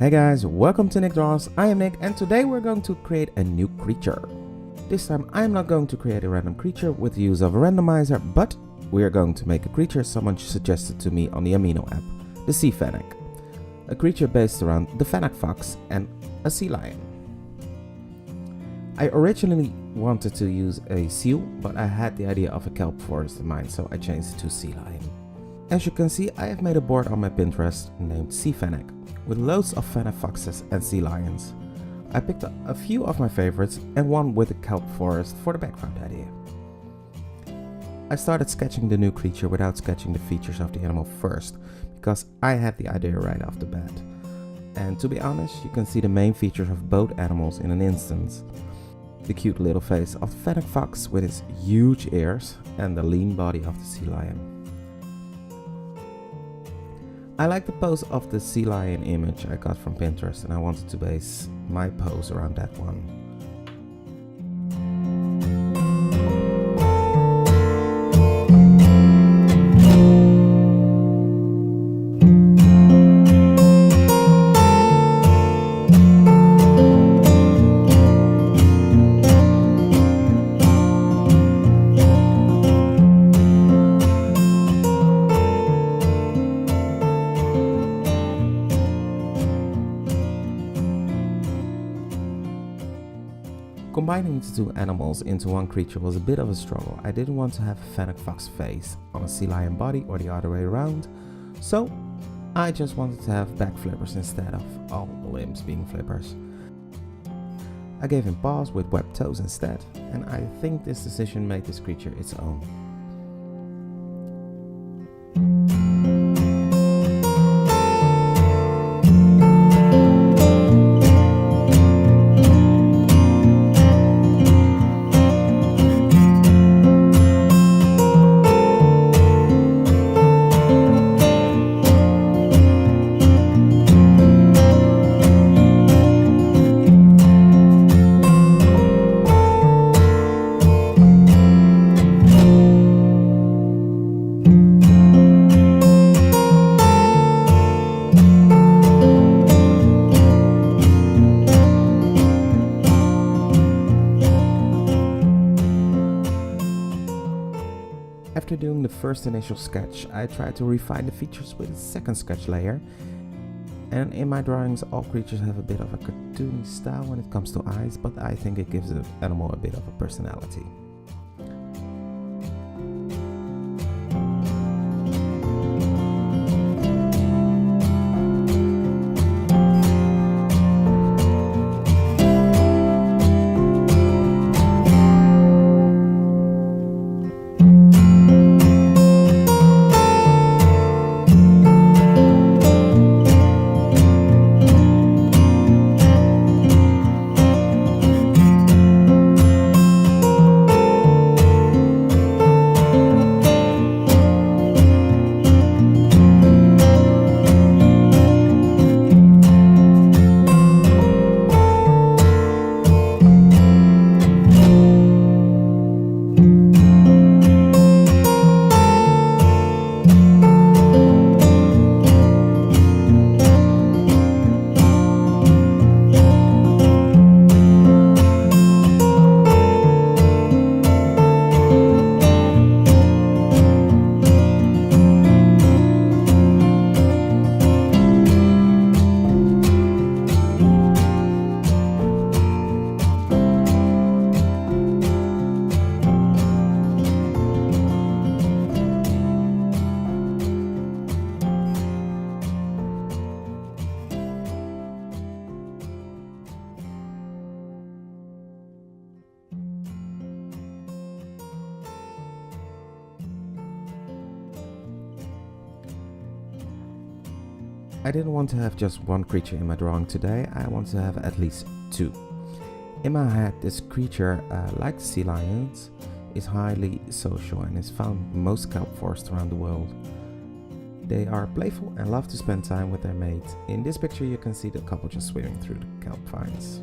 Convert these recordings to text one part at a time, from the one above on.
Hey guys, welcome to Nick Draws. I am Nick and today we're going to create a new creature. This time I am not going to create a random creature with the use of a randomizer, but we are going to make a creature someone suggested to me on the Amino app, the SEA FENNEC. A creature based around the fennec fox and a sea lion. I originally wanted to use a seal, but I had the idea of a kelp forest in mind, so I changed it to sea lion. As you can see, I have made a board on my Pinterest named SEA FENNEC, with loads of fennec foxes and sea lions. I picked a few of my favorites and one with a kelp forest for the background idea. I started sketching the new creature without sketching the features of the animal first, because I had the idea right off the bat. And to be honest, you can see the main features of both animals in an instant. The cute little face of the fennec fox with its huge ears and the lean body of the sea lion. I like the pose of the sea lion image I got from Pinterest and I wanted to base my pose around that one. Combining the two animals into one creature was a bit of a struggle. I didn't want to have a fennec fox face on a sea lion body or the other way around, so I just wanted to have back flippers instead of all the limbs being flippers. I gave him paws with webbed toes instead, and I think this decision made this creature its own. After doing the first initial sketch, I tried to refine the features with a second sketch layer. And in my drawings, all creatures have a bit of a cartoony style when it comes to eyes, but I think it gives the animal a bit of a personality. I didn't want to have just one creature in my drawing today, I want to have at least two. In my head, this creature, like sea lions, is highly social and is found in most kelp forests around the world. They are playful and love to spend time with their mate. In this picture you can see the couple just swimming through the kelp vines.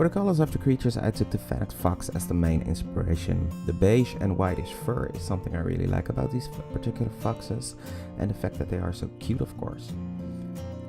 For the colors of the creatures, I took the fennec fox as the main inspiration. The beige and whitish fur is something I really like about these particular foxes, and the fact that they are so cute, of course.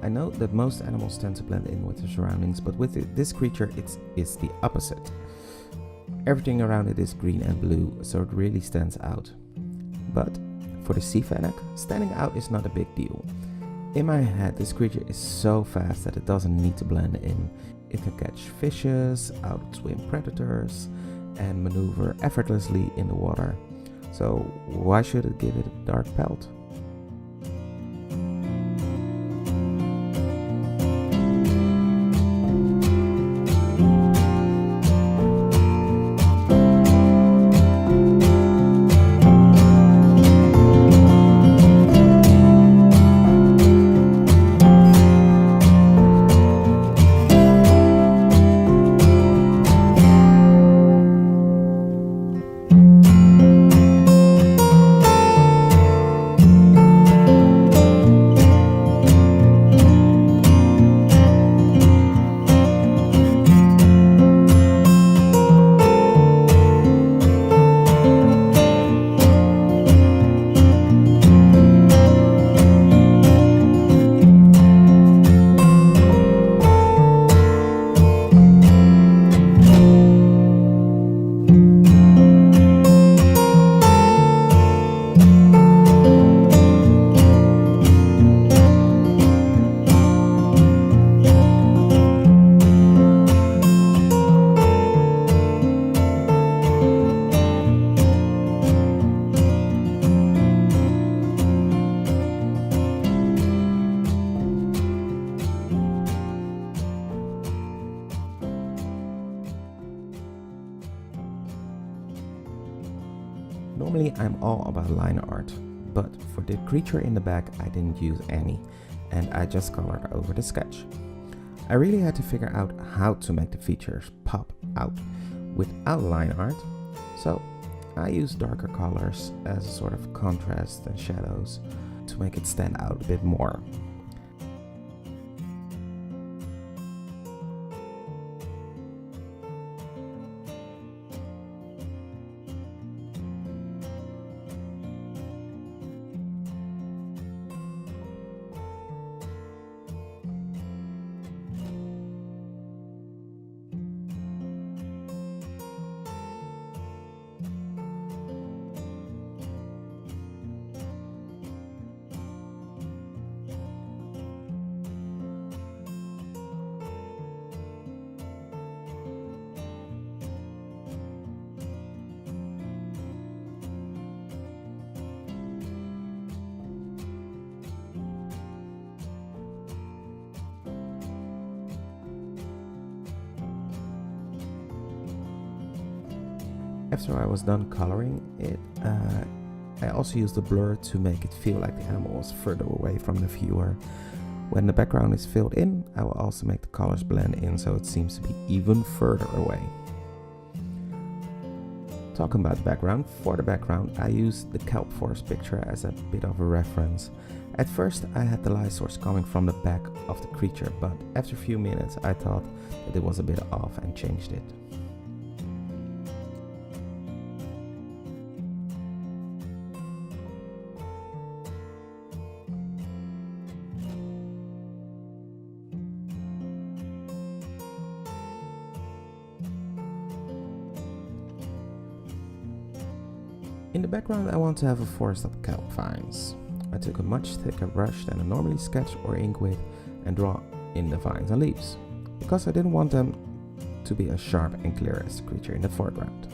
I know that most animals tend to blend in with their surroundings, but with this creature it's the opposite. Everything around it is green and blue, so it really stands out. But for the sea fennec, standing out is not a big deal. In my head, this creature is so fast that it doesn't need to blend in. It can catch fishes, outswim predators, and maneuver effortlessly in the water. So why should it give it a dark pelt? Normally I'm all about line art, but for the creature in the back I didn't use any, and I just colored over the sketch. I really had to figure out how to make the features pop out without line art, so I used darker colors as a sort of contrast and shadows to make it stand out a bit more. After I was done coloring it, I also used the blur to make it feel like the animal was further away from the viewer. When the background is filled in, I will also make the colors blend in so it seems to be even further away. Talking about the background, for the background I used the kelp forest picture as a bit of a reference. At first I had the light source coming from the back of the creature, but after a few minutes I thought that it was a bit off and changed it. In the background I want to have a forest of kelp vines. I took a much thicker brush than I normally sketch or ink with and draw in the vines and leaves, because I didn't want them to be as sharp and clear as the creature in the foreground.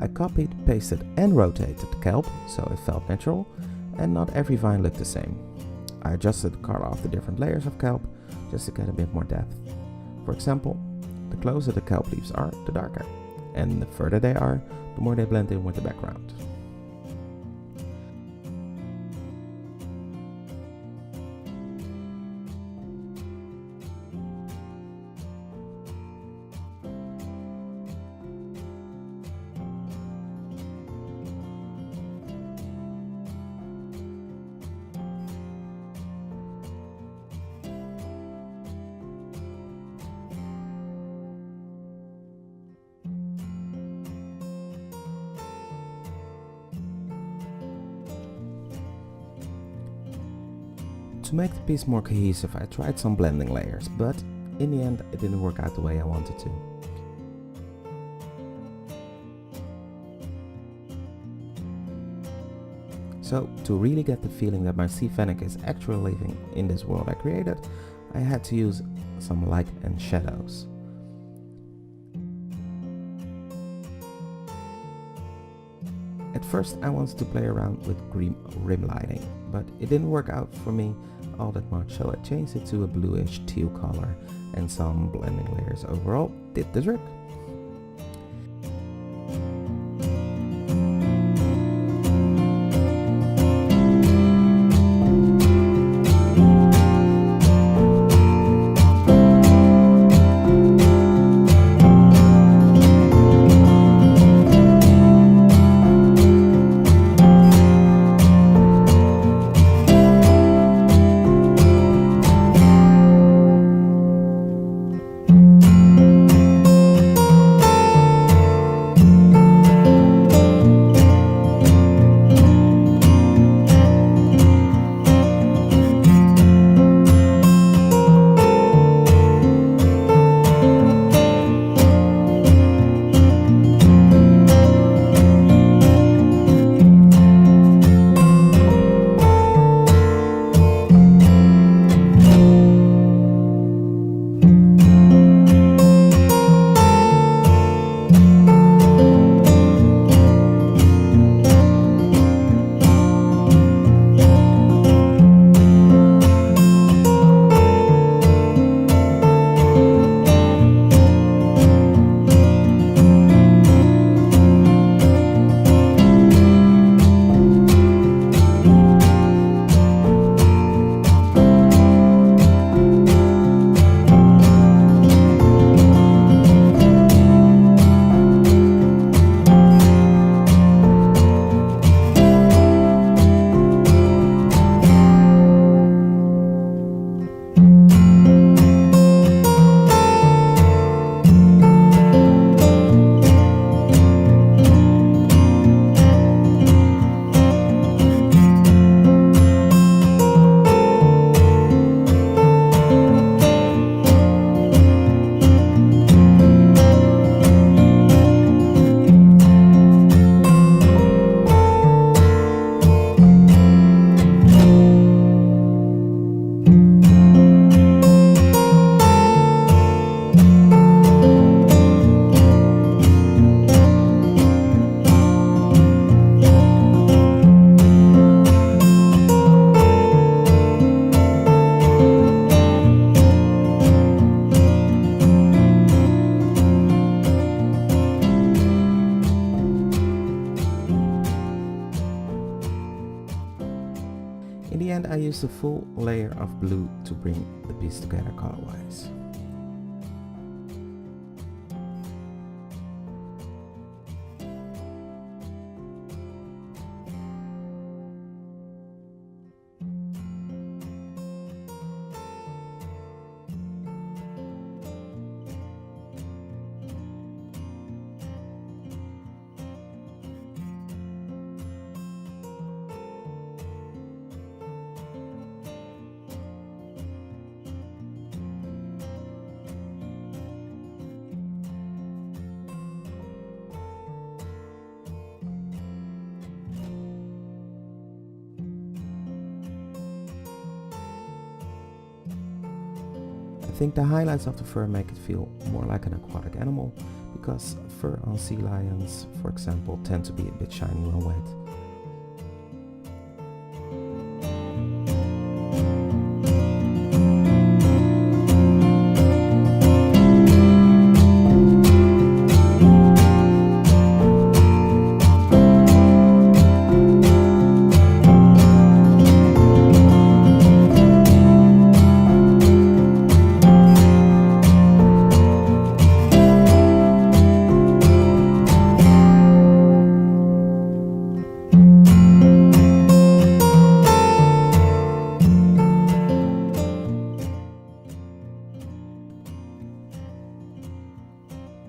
I copied, pasted and rotated the kelp so it felt natural, and not every vine looked the same. I adjusted the color of the different layers of kelp just to get a bit more depth. For example, the closer the kelp leaves are, the darker, and the further they are, the more they blend in with the background. To make the piece more cohesive, I tried some blending layers, but in the end it didn't work out the way I wanted to. So, to really get the feeling that my SEA FENNEC is actually living in this world I created, I had to use some light and shadows. At first I wanted to play around with green rim lighting, but it didn't work out for me all that much, so I changed it to a bluish teal color, and some blending layers overall did the trick. In the end I used a full layer of blue to bring the piece together color-wise. I think the highlights of the fur make it feel more like an aquatic animal, because fur on sea lions, for example, tend to be a bit shiny when wet.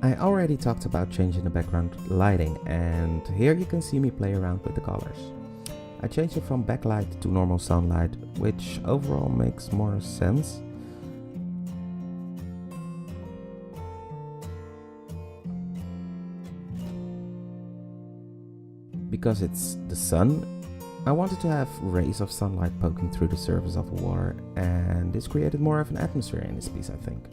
I already talked about changing the background lighting, and here you can see me play around with the colors. I changed it from backlight to normal sunlight, which overall makes more sense. Because it's the sun, I wanted to have rays of sunlight poking through the surface of the water, and this created more of an atmosphere in this piece, I think.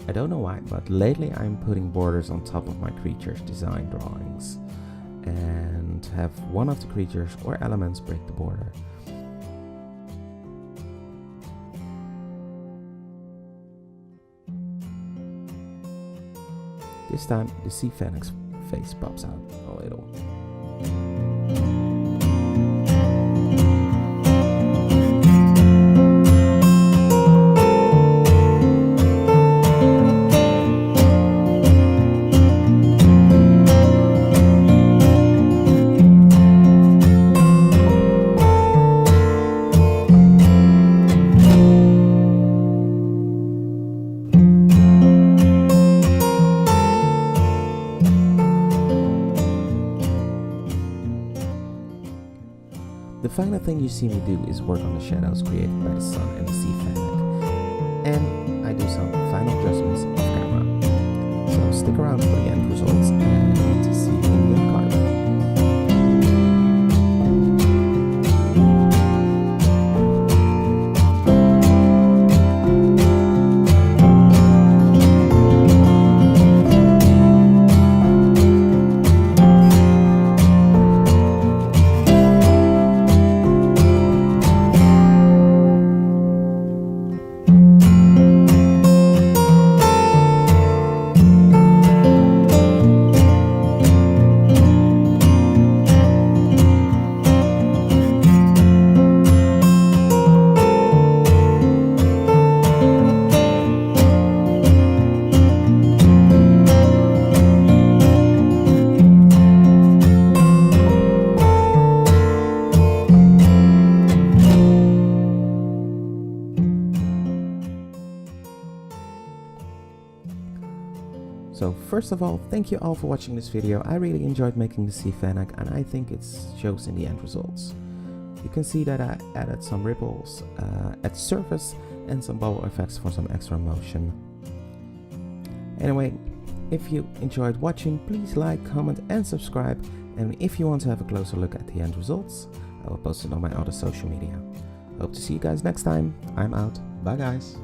I don't know why, but lately I'm putting borders on top of my creatures' design drawings and have one of the creatures or elements break the border. This time the SEA FENNEC's face pops out a little. The final thing you see me do is work on the shadows created by the sun and the SEA FENNEC, and I do some final adjustments off camera. So stick around for the end results and see you in the end card. So first of all, thank you all for watching this video. I really enjoyed making the SEA FENNEC, and I think it shows in the end results. You can see that I added some ripples at the surface and some bubble effects for some extra motion. Anyway, if you enjoyed watching, please like, comment and subscribe. And if you want to have a closer look at the end results, I will post it on my other social media. Hope to see you guys next time. I'm out. Bye guys.